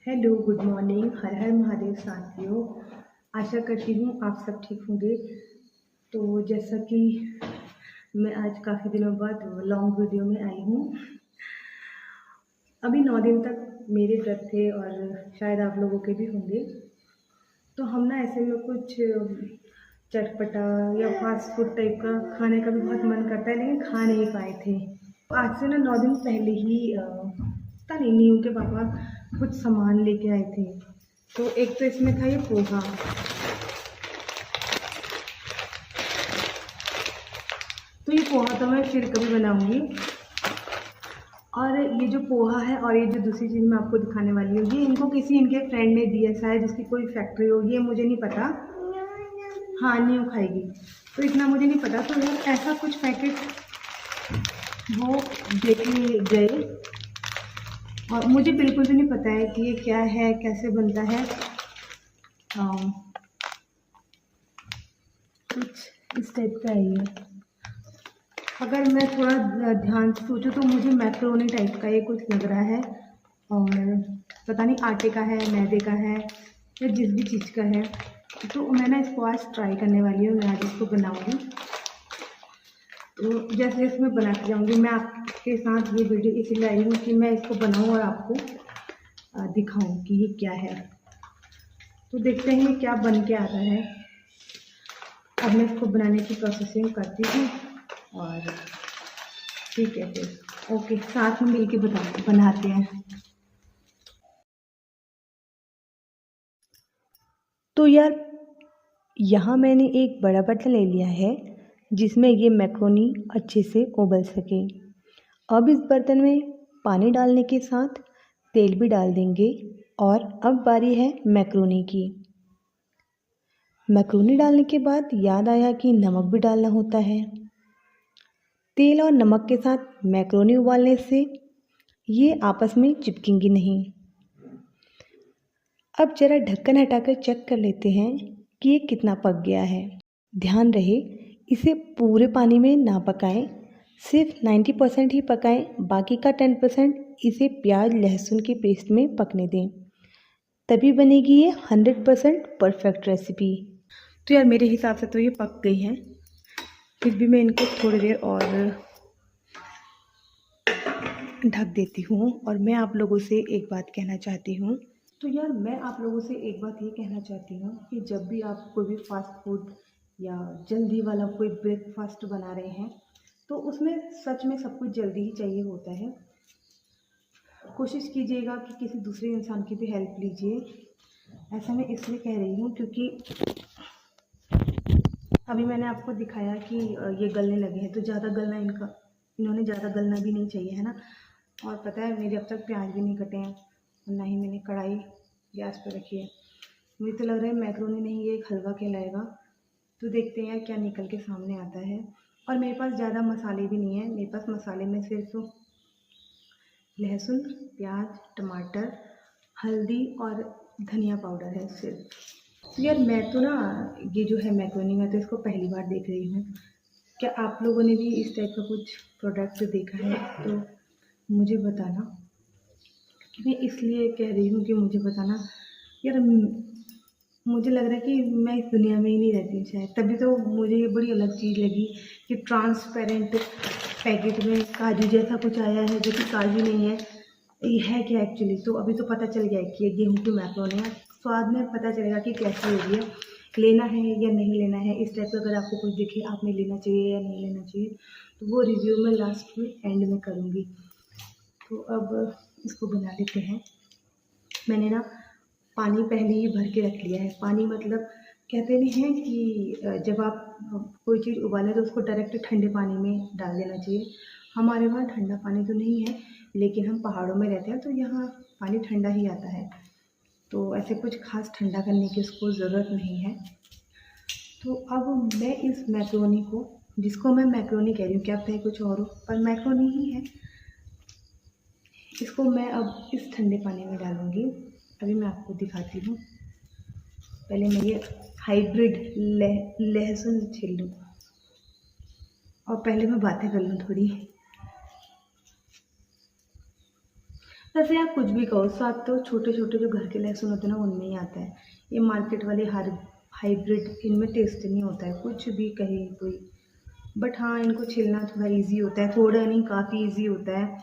Hello, good morning. हर हर महादेव साथियों। आशा करती हूँ आप सब ठीक होंगे। तो जैसा कि मैं आज काफ़ी दिनों बाद लॉन्ग वीडियो में आई हूँ। अभी 9 दिन तक मेरे व्रत थे और शायद आप लोगों के भी होंगे। तो हम ना ऐसे में कुछ चटपटा या फास्ट फूड टाइप का खाने का भी बहुत मन करता है, लेकिन खा नहीं पाए थे। तो आज से ना 9 दिन पहले ही पता नहीं नीयू के पापा कुछ सामान लेके आए थे। तो एक तो इसमें था ये पोहा। तो ये पोहा तो मैं फिर कभी बनाऊंगी। और ये जो पोहा है और ये जो दूसरी चीज़ मैं आपको दिखाने वाली हूँ, ये इनको किसी इनके फ्रेंड ने दिया, शायद इसकी कोई फैक्ट्री होगी, ये मुझे नहीं पता। हाँ, नीयू खाएगी तो इतना मुझे नहीं पता। तो यार ऐसा कुछ पैकेट वो देखे गए और मुझे बिल्कुल भी नहीं पता है कि ये क्या है, कैसे बनता है। कुछ इस टाइप का है ये। अगर मैं थोड़ा ध्यान से सोचूं तो मुझे मैक्रोनी टाइप का ये कुछ लग रहा है। और पता नहीं आटे का है, मैदे का है, या जिस भी चीज़ का है। तो मैं ना इसको आज ट्राई करने वाली हूँ, मैं आज इसको बनाऊँगी। तो जैसे जैसे मैं बनाती जाऊँगी, मैं आपके साथ ये वीडियो इसलिए आई हूँ कि मैं इसको बनाऊँ और आपको दिखाऊँ कि ये क्या है। तो देखते हैं ये क्या बन के आता है। अब मैं इसको बनाने की प्रोसेसिंग करती हूँ और ठीक है फिर ओके, साथ में मिलके बनाते हैं। तो यार यहाँ मैंने एक बड़ा बर्तन ले लिया है जिसमें ये मैक्रोनी अच्छे से उबल सके। अब इस बर्तन में पानी डालने के साथ तेल भी डाल देंगे और अब बारी है मैक्रोनी की। मैक्रोनी डालने के बाद याद आया कि नमक भी डालना होता है। तेल और नमक के साथ मैक्रोनी उबालने से ये आपस में चिपकेंगी नहीं। अब जरा ढक्कन हटाकर चेक कर लेते हैं कि ये कितना पक गया है। ध्यान रहे इसे पूरे पानी में ना पकाएं, सिर्फ 90% ही पकाएं, बाकी का 10% इसे प्याज लहसुन के पेस्ट में पकने दें, तभी बनेगी ये 100% परफेक्ट रेसिपी। तो यार मेरे हिसाब से तो ये पक गई है, फिर भी मैं इनको थोड़ी देर और ढक देती हूँ। और मैं आप लोगों से एक बात कहना चाहती हूँ। तो यार मैं आप लोगों से एक बात ये कहना चाहती हूँ कि जब भी आप कोई भी फास्ट फूड या जल्दी वाला कोई ब्रेकफास्ट बना रहे हैं, तो उसमें सच में सब कुछ जल्दी ही चाहिए होता है। कोशिश कीजिएगा कि किसी दूसरे इंसान की भी हेल्प लीजिए। ऐसा मैं इसलिए कह रही हूँ क्योंकि अभी मैंने आपको दिखाया कि ये गलने लगे हैं, तो ज़्यादा गलना इन्होंने ज़्यादा गलना भी नहीं चाहिए, है ना। और पता है मेरे अब तक प्याज भी नहीं कटे हैं और ना ही मैंने कढ़ाई गैस पर रखी है। मुझे तो लग रहा है मैक्रोनी नहीं, ये एक हलवा कहलाएगा। तो देखते हैं क्या निकल के सामने आता है। और मेरे पास ज़्यादा मसाले भी नहीं है, मेरे पास मसाले में सिर्फ लहसुन, प्याज, टमाटर, हल्दी और धनिया पाउडर है सिर्फ। तो यार मैं तो ना ये जो है मैक्रोनी, मैं तो इसको पहली बार देख रही हूँ। क्या आप लोगों ने भी इस टाइप का कुछ प्रोडक्ट देखा है तो मुझे बताना। मैं इसलिए कह रही हूँ कि मुझे बताना। यार मुझे लग रहा है कि मैं इस दुनिया में ही नहीं रहती हूँ शायद, तभी तो मुझे ये बड़ी अलग चीज़ लगी कि ट्रांसपेरेंट पैकेट में काजू जैसा कुछ आया है, जो कि काजू नहीं है। ये है क्या एक्चुअली? तो अभी तो पता चल गया है कि ये गेहूँ की मैक्रोनी है। स्वाद में पता चलेगा कि कैसी होगी है, लेना है या नहीं लेना है। इस टाइप का अगर आपको कुछ दिखे, आपने लेना चाहिए या नहीं लेना चाहिए, तो वो रिव्यू मैं लास्ट में एंड में करूँगी। तो अब इसको बना लेते हैं। मैंने ना पानी पहले ही भर के रख लिया है। पानी मतलब कहते नहीं हैं कि जब आप कोई चीज़ उबालें तो उसको डायरेक्ट ठंडे पानी में डाल देना चाहिए। हमारे वहाँ ठंडा पानी तो नहीं है, लेकिन हम पहाड़ों में रहते हैं तो यहाँ पानी ठंडा ही आता है। तो ऐसे कुछ ख़ास ठंडा करने की उसको ज़रूरत नहीं है। तो अब मैं इस मैक्रोनी को, जिसको मैं मैक्रोनी कह रही हूँ, क्या पता है कुछ और हो, पर मैक्रोनी ही है, इसको मैं अब इस ठंडे पानी में डालूँगी। अभी मैं आपको दिखाती हूँ। पहले मैं ये हाइब्रिड लहसुन छील लूँ और पहले मैं बातें कर लूँ थोड़ी। वैसे यार कुछ भी कहो, स्वाद तो छोटे छोटे जो घर के लहसुन होते हैं ना उनमें ही आता है। ये मार्केट वाले हर हाइब्रिड इनमें टेस्ट नहीं होता है, कुछ भी कहे कोई। बट हाँ, इनको छिलना थोड़ा इजी होता है, थोड़ा नहीं काफ़ी इजी होता है।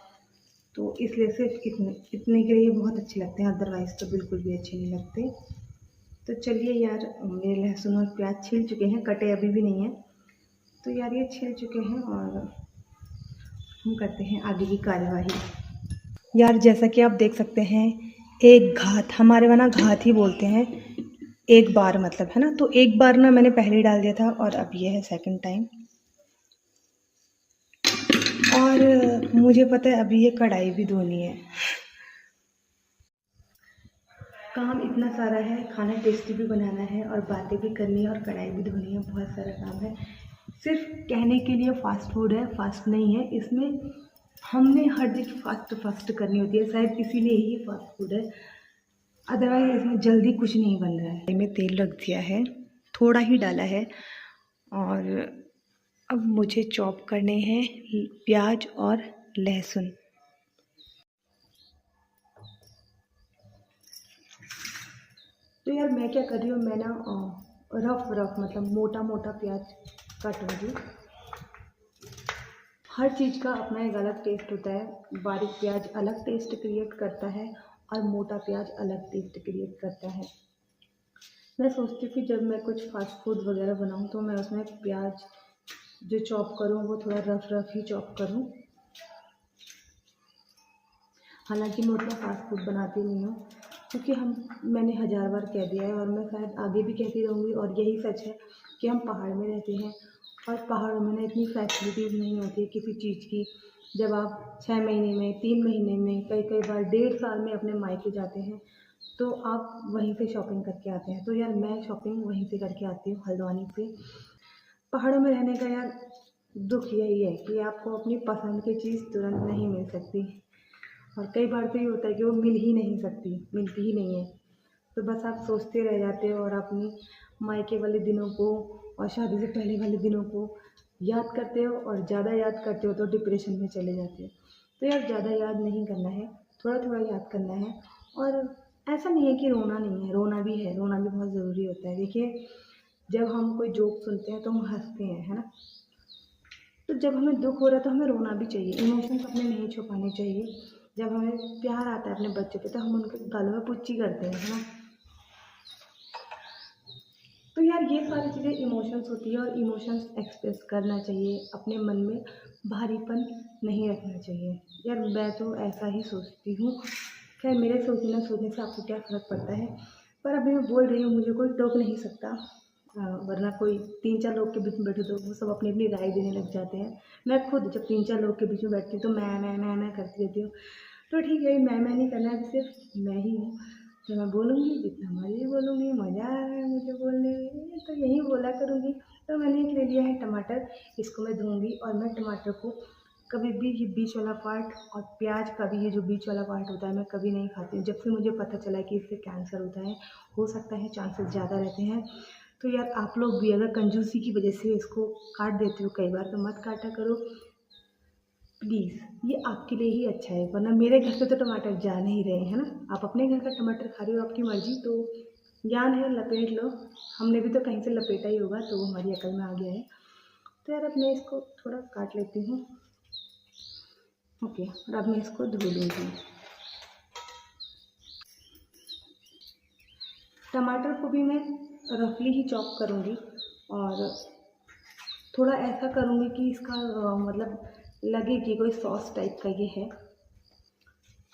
तो इसलिए सिर्फ इतने इतने के लिए बहुत अच्छे लगते हैं, अदरवाइज़ तो बिल्कुल भी अच्छे नहीं लगते। तो चलिए यार, मेरे लहसुन और प्याज छिल चुके हैं, कटे अभी भी नहीं हैं। तो यार ये छिल चुके हैं और हम करते हैं आगे की कार्यवाही। यार जैसा कि आप देख सकते हैं, एक घात, हमारे वहाँ घात ही बोलते हैं, एक बार मतलब, है ना। तो एक बार ना मैंने पहले ही डाल दिया था और अब ये है सेकंड टाइम। और मुझे पता है अभी ये कढ़ाई भी धोनी है। काम इतना सारा है, खाना टेस्टी भी बनाना है और बातें भी करनी है और कढ़ाई भी धोनी है, बहुत सारा काम है। सिर्फ कहने के लिए फ़ास्ट फूड है, फास्ट नहीं है। इसमें हमने हर चीज़ फास्ट फास्ट करनी होती है, शायद इसीलिए ही फास्ट फूड है। अदरवाइज इसमें जल्दी कुछ नहीं बन रहा है। में तेल रख दिया है, थोड़ा ही डाला है और अब मुझे चॉप करने हैं प्याज और लहसुन। तो यार मैं क्या कर रही हूँ, मैं ना रफ मतलब मोटा मोटा प्याज काटूँगी। हर चीज़ का अपना एक अलग टेस्ट होता है। बारीक प्याज अलग टेस्ट क्रिएट करता है और मोटा प्याज अलग टेस्ट क्रिएट करता है। मैं सोचती हूँ कि जब मैं कुछ फास्ट फूड वगैरह बनाऊँ तो मैं उसमें प्याज जो चॉप करूँ वो थोड़ा रफ ही चॉप करूँ। हालांकि मैं उतना फास्ट फूड बनाती नहीं हूँ, क्योंकि मैंने 1000 बार कह दिया है और मैं शायद आगे भी कहती रहूँगी, और यही सच है कि हम पहाड़ में रहते हैं और पहाड़ों में ना इतनी फैसिलिटीज़ नहीं होती है किसी चीज़ की। जब आप 6 महीने में, 3 महीने में, कई कई बार 1.5 साल में अपने मायके जाते हैं तो आप वहीं से शॉपिंग करके आते हैं। तो यार मैं शॉपिंग वहीं से करके आती हूँ, हल्द्वानी से। पहाड़ों में रहने का यार दुख यही है कि आपको अपनी पसंद की चीज़ तुरंत नहीं मिल सकती, और कई बार तो ये होता है कि वो मिल ही नहीं सकती, मिलती ही नहीं है। तो बस आप सोचते रह जाते हो और अपनी मायके वाले दिनों को और शादी से पहले वाले दिनों को याद करते हो, और ज़्यादा याद करते हो तो डिप्रेशन में चले जाते हो। तो यार ज़्यादा याद नहीं करना है, थोड़ा थोड़ा याद करना है। और ऐसा नहीं है कि रोना नहीं है, रोना भी है, रोना भी बहुत ज़रूरी होता है। देखिए, जब हम कोई जोक सुनते हैं तो हम हंसते हैं, है ना। तो जब हमें दुख हो रहा है तो हमें रोना भी चाहिए, इमोशंस अपने नहीं छुपाने चाहिए। जब हमें प्यार आता है अपने बच्चों पे तो हम उनके गालों में पुच्ची करते हैं, है ना। तो यार ये सारी चीज़ें इमोशंस होती है और इमोशंस एक्सप्रेस करना चाहिए, अपने मन में भारीपन नहीं रखना चाहिए। यार मैं तो ऐसा ही सोचती हूँ। खैर मेरे सोचने सोचने से आपको क्या फ़र्क पड़ता है, पर अभी मैं बोल रही हूँ, मुझे कोई टोक नहीं सकता। वरना कोई 3-4 लोग के बीच में बैठे तो वो सब अपनी अपनी राय देने लग जाते हैं। मैं खुद जब 3-4 लोग के बीच में बैठती हूँ तो मैं करती रहती हूँ। तो ठीक है, मैं नहीं करना है, सिर्फ मैं ही हूँ। तो मैं बोलूँगी, जितना मर्ज़ी बोलूँगी, मज़ा आ रहा है मुझे बोलने में, तो यही बोला करूँगी। तो मैंने एक ले लिया है टमाटर, इसको मैं धोऊँगी और मैं टमाटर को कभी भी ये बीच वाला पार्ट और प्याज का भी ये जो बीच वाला पार्ट होता है मैं कभी नहीं खाती हूँ। जब से मुझे पता चला कि इससे कैंसर होता है, हो सकता है, चांसेस ज़्यादा रहते हैं। तो यार आप लोग भी अगर कंजूसी की वजह से इसको काट देते हो कई बार, तो मत काटा करो प्लीज़, ये आपके लिए ही अच्छा है। वरना मेरे घर से तो टमाटर जा नहीं रहे हैं ना। आप अपने घर का टमाटर खा रहे हो, आपकी मर्ज़ी। तो ज्ञान है, लपेट लो। हमने भी तो कहीं से लपेटा ही होगा, तो वो हमारी अकल में आ गया है। तो यार अब मैं इसको थोड़ा काट लेती हूँ। ओके, और अब मैं इसको धो लूँगी। टमाटर को भी मैं रफली ही चॉप करूँगी और थोड़ा ऐसा करूँगी कि इसका मतलब लगे कि कोई सॉस टाइप का ये है,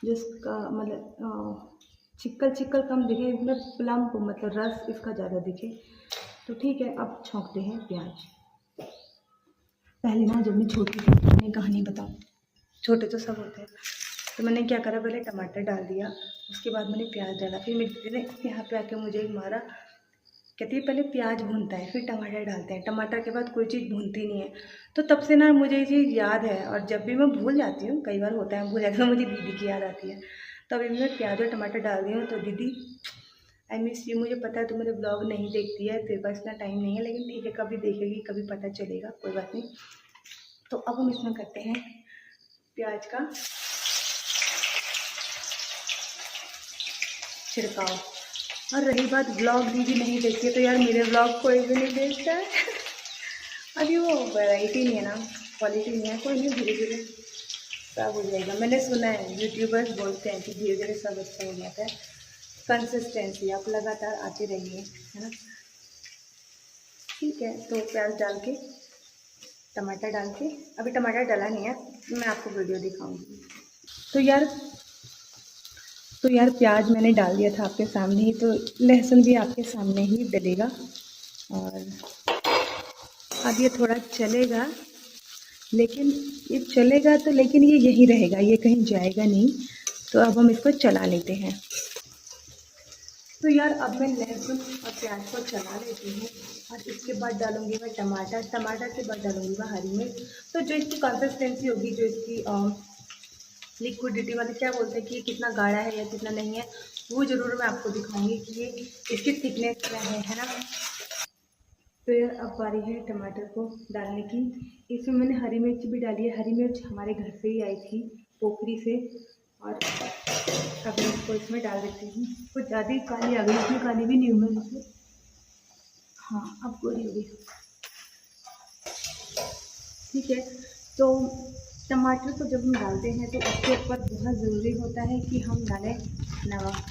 जिसका मतलब चिक्कल चिक्कल कम दिखे, इसमें प्लम को मतलब रस इसका ज़्यादा दिखे। तो ठीक है, अब छौंकते हैं प्याज। पहले ना जब मैं छोटी थी, मैंने कहानी बताऊँ, छोटे तो सब होते हैं। तो मैंने क्या करा, पहले टमाटर डाल दिया, उसके बाद मैंने प्याज डाला। फिर मेरी दीदी ने यहाँ पे आके मुझे एक मारा, कहती है पहले प्याज भूनता है फिर टमाटर डालते हैं, टमाटर के बाद कोई चीज़ भूनती नहीं है। तो तब से ना मुझे ये चीज़ याद है, और जब भी मैं भूल जाती हूँ, कई बार होता है भूल जाती हूँ, मुझे दीदी की याद आती है। तो अभी मैं प्याज और टमाटर डाल दी हूँ। तो दीदी, आई मिस यू। मुझे पता है तुम मेरे ब्लॉग नहीं देखती है, तेरे पास इतना टाइम नहीं है, लेकिन ठीक है, कभी देखेगी, कभी पता चलेगा, कोई बात नहीं। तो अब हम इसमें करते हैं प्याज का छिड़काव। और रही बात व्लॉग भी नहीं देखती तो यार मेरे व्लॉग कोई भी नहीं देखता है। अभी वो वैरायटी नहीं है ना, क्वालिटी नहीं है, कोई नहीं, धीरे धीरे सब हो जाएगा। मैंने सुना है यूट्यूबर्स बोलते हैं कि धीरे धीरे सब अच्छा हो जाता है। कंसिस्टेंसी आप लगातार आते रहिए, है ना। ठीक है, तो प्याज डाल के, टमाटर डाल के, अभी टमाटर डाला नहीं है, मैं आपको वीडियो दिखाऊंगी। तो यार प्याज मैंने डाल दिया था आपके सामने ही, तो लहसुन भी आपके सामने ही डलेगा। और अब ये थोड़ा चलेगा, लेकिन ये चलेगा तो, लेकिन ये यहीं रहेगा, ये कहीं जाएगा नहीं। तो अब हम इसको चला लेते हैं। तो यार अब मैं लहसुन और प्याज को चला लेती हूँ और इसके बाद डालूँगी मैं टमाटर, टमाटर के बाद डालूँगी मैं हरी मिर्च। तो जो इसकी कंसिस्टेंसी होगी, जो इसकी लिक्विडिटी वाली क्या बोलते हैं कि ये कितना गाढ़ा है या कितना नहीं है, वो ज़रूर मैं आपको दिखाऊंगी कि ये इसकी थिकनेस क्या है ना। तो यार अब बारी है टमाटर को डालने की। इसमें मैंने हरी मिर्च भी डाली है, हरी मिर्च हमारे घर से ही आई थी, पोखरी से। और अब मैं इसको इसमें डाल देती हूँ। कुछ ज़्यादा ही काली आ गई, इसमें काली भी नहीं हूँ मैं इसमें, हाँ अब गोरी हो गई। ठीक है, तो टमाटर को जब हम डालते हैं तो उसके ऊपर बहुत ज़रूरी होता है कि हम डालें नमक।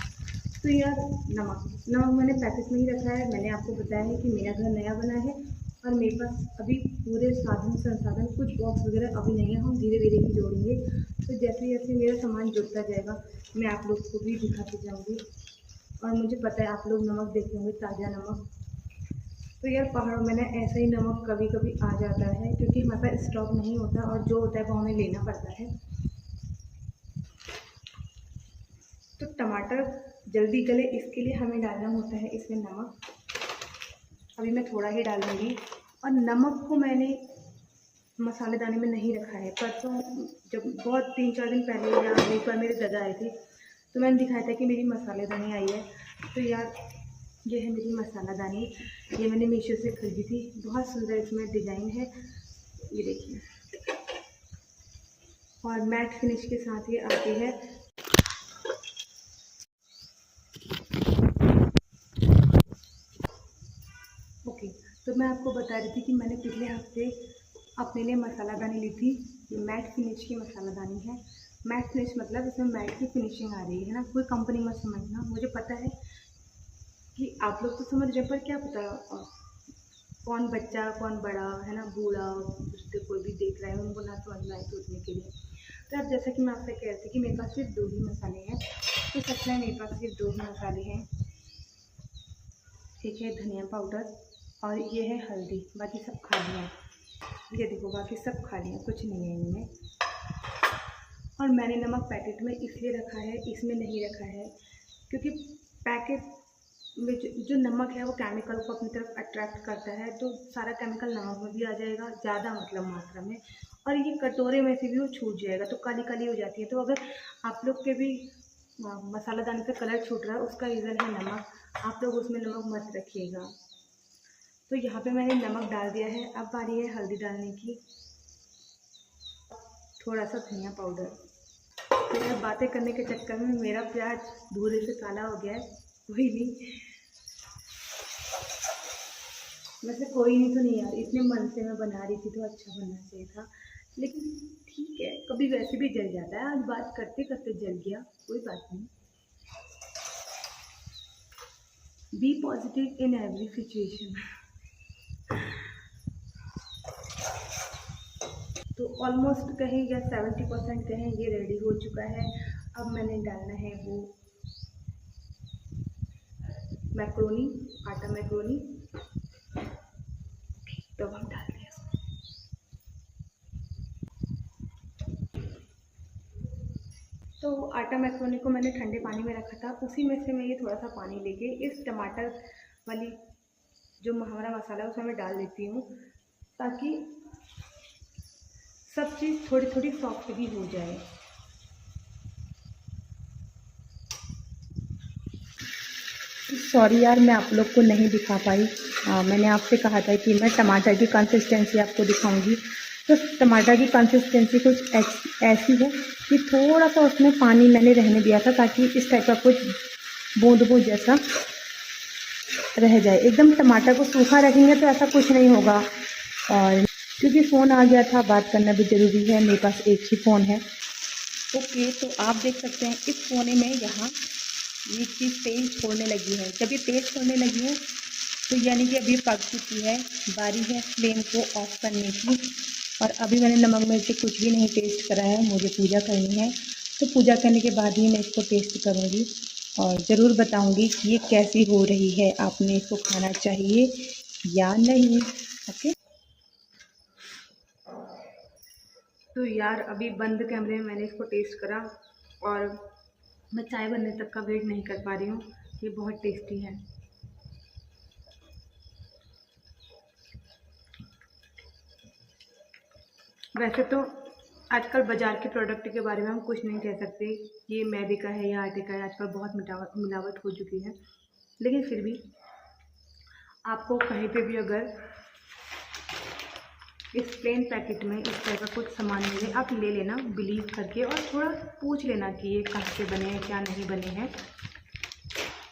तो यार नमक मैंने पैकेट में ही रखा है। मैंने आपको बताया है कि मेरा घर नया बना है और मेरे पास अभी पूरे संसाधन कुछ बॉक्स वगैरह अभी नहीं है, हम धीरे धीरे ही जोड़ेंगे। तो जैसे जैसे मेरा सामान जुड़ता जाएगा मैं आप लोग को भी दिखाती जाऊँगी। और मुझे पता है आप लोग नमक देखते होंगे, ताज़ा नमक। तो यार पहाड़ों में ना ऐसा ही नमक कभी कभी आ जाता है, क्योंकि हमारे पास स्टॉक नहीं होता और जो होता है वो हमें लेना पड़ता है। तो टमाटर जल्दी गले इसके लिए हमें डालना होता है इसमें नमक। अभी मैं थोड़ा ही डालूँगी। और नमक को मैंने मसालेदानी में नहीं रखा है। परसों जब बहुत 3-4 दिन पहले या एक बार मेरे दादा आए थे तो मैंने दिखाया था कि मेरी मसालेदानी आई है। तो यार ये है मेरी मसालादानी, ये मैंने मीशो से खरीदी थी, बहुत सुंदर इसमें डिज़ाइन है, ये देखिए। और मैट फिनिश के साथ ये आती है। ओके, तो मैं आपको बता रही थी कि मैंने पिछले हफ्ते अपने लिए मसालादानी ली थी। ये मैट फिनिश की मसालादानी है। मैट फिनिश मतलब इसमें मैट की फिनिशिंग आ रही है ना, कोई कंपनी मत समझना। मुझे पता है कि आप लोग तो समझ रहे, पर क्या पता कौन बच्चा कौन बड़ा है ना, बूढ़ा बुजुर्ग कोई भी देख रहा है, उनको ना समझ में आए सोचने के लिए। तो अब जैसा कि मैं आपसे कह रही थी कि मेरे पास सिर्फ 2 ही मसाले हैं, तो सच में मेरे पास सिर्फ 2 ही मसाले हैं। एक है धनिया पाउडर और ये है हल्दी, बाकी सब खाली हैं। ये देखो बाकी सब खाली हैं, कुछ नहीं है इनमें। और मैंने नमक पैकेट में इसलिए रखा है, इसमें नहीं रखा है क्योंकि पैकेट में जो नमक है वो केमिकल को अपनी तरफ अट्रैक्ट करता है, तो सारा केमिकल नमक में भी आ जाएगा ज़्यादा मतलब मात्रा में, और ये कटोरे में से भी वो छूट जाएगा तो काली काली हो जाती है। तो अगर आप लोग के भी मसालादानी से कलर छूट रहा है, उसका रीज़न है नमक। आप लोग उसमें नमक मत रखिएगा। तो यहाँ पे मैंने नमक डाल दिया है। अब बारी है हल्दी डालने की, थोड़ा सा धनिया पाउडर। तो यार बातें करने के चक्कर में मेरा प्याज धूरे से काला हो गया है। कोई नहीं, वैसे कोई नहीं तो नहीं यार, इतने मन से मैं बना रही थी तो अच्छा बनना चाहिए था, लेकिन ठीक है, कभी वैसे भी जल जाता है। आज बात करते करते जल गया, कोई बात नहीं। Be positive in every situation. तो ऑलमोस्ट कहें या 70% कहें ये रेडी हो चुका है। अब मैंने डालना है वो मैक्रोनी, आटा मैक्रोनी। तो हम डाल दें इसको। तो आटा मैक्रोनी को मैंने ठंडे पानी में रखा था, उसी में से मैं ये थोड़ा सा पानी लेके इस टमाटर वाली जो हमारा मसाला है उसमें मैं डाल देती हूँ, ताकि सब चीज़ थोड़ी थोड़ी सॉफ्ट भी हो जाए। सॉरी यार, मैं आप लोग को नहीं दिखा पाई। मैंने आपसे कहा था कि मैं टमाटर की कंसिस्टेंसी आपको दिखाऊंगी। तो टमाटर की कंसिस्टेंसी कुछ ऐसी है कि थोड़ा सा उसमें पानी मैंने रहने दिया था, ताकि इस टाइप का कुछ बूंद बूंद जैसा रह जाए। एकदम टमाटर को सूखा रखेंगे तो ऐसा कुछ नहीं होगा। और क्योंकि फ़ोन आ गया था, बात करना भी ज़रूरी है, मेरे पास एक ही फ़ोन है। ओके, तो आप देख सकते हैं इस कोने में यहाँ ये चीज़ तेल छोड़ने लगी है। जब ये तेल छोड़ने लगी है तो यानी कि अभी पक चुकी है। बारी है फ्लेम को ऑफ करने की। और अभी मैंने नमक मिर्च कुछ भी नहीं टेस्ट करा है, मुझे पूजा करनी है, तो पूजा करने के बाद ही मैं इसको टेस्ट करूँगी और ज़रूर बताऊँगी कि ये कैसी हो रही है, आपने इसको खाना चाहिए या नहीं। ओके, तो यार अभी बंद कैमरे में मैंने इसको टेस्ट करा और मैं चाय बनने तक का वेट नहीं कर पा रही हूँ। ये बहुत टेस्टी है। वैसे तो आजकल बाज़ार के प्रोडक्ट के बारे में हम कुछ नहीं कह सकते, ये मैदे का है या आटे का है, आजकल बहुत मिलावट हो चुकी है। लेकिन फिर भी आपको कहीं पे भी अगर इस प्लेन पैकेट में इस तरह का कुछ सामान मिले, आप ले लेना बिलीव करके, और थोड़ा पूछ लेना कि ये कहाँ से बने हैं, क्या नहीं बने हैं।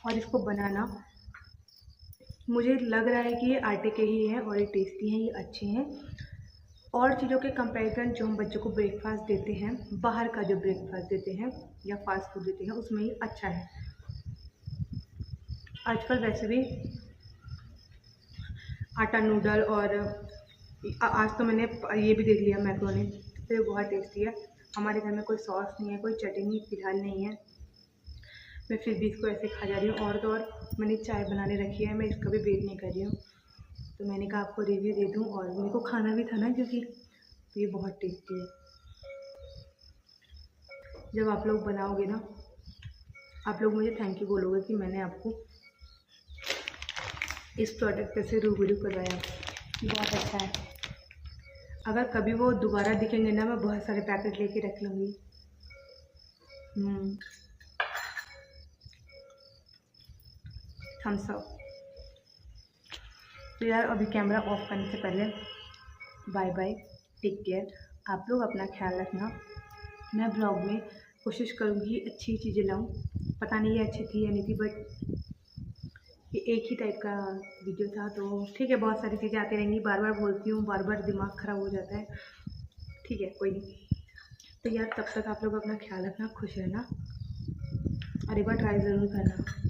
और इसको बनाना, मुझे लग रहा है कि ये आटे के ही हैं और ये टेस्टी हैं, ये अच्छे हैं। और चीज़ों के कंपैरिजन जो हम बच्चों को ब्रेकफास्ट देते हैं, बाहर का जो ब्रेकफास्ट देते हैं या फास्ट फूड देते हैं, उसमें ये अच्छा है। आजकल वैसे भी आटा नूडल और आज तो मैंने ये भी देख लिया मैक्रोनी, तो ये बहुत टेस्टी है। हमारे घर में कोई सॉस नहीं है, कोई चटनी फ़िलहाल नहीं है, मैं फिर भी इसको ऐसे खा जा रही हूँ। और तो और मैंने चाय बनाने रखी है, मैं इसका भी वेट नहीं कर रही हूँ, तो मैंने कहा आपको रिव्यू दे दूँ। और मेरे को खाना भी था ना, क्योंकि तो ये बहुत टेस्टी है। जब आप लोग बनाओगे ना, आप लोग मुझे थैंक यू बोलोगे कि मैंने आपको इस प्रोडक्ट से रूबरू करवाया, बहुत अच्छा है। अगर कभी वो दोबारा दिखेंगे ना, मैं बहुत सारे पैकेट लेके रख लूँगी। Thumbs up. तो यार अभी कैमरा ऑफ करने से पहले बाय बाय, टेक केयर, आप लोग अपना ख्याल रखना। मैं ब्लॉग में कोशिश करूँगी अच्छी चीज़ें लाऊँ, पता नहीं ये अच्छी थी या नहीं थी, बट ये एक ही टाइप का वीडियो था, तो ठीक है। बहुत सारी चीज़ें आती रहेंगी, बार बार बोलती हूँ, बार बार दिमाग ख़राब हो जाता है, ठीक है, कोई नहीं। तो यार तब तक आप लोग अपना ख्याल रखना, खुश रहना, और एक बार ट्राई ज़रूर करना।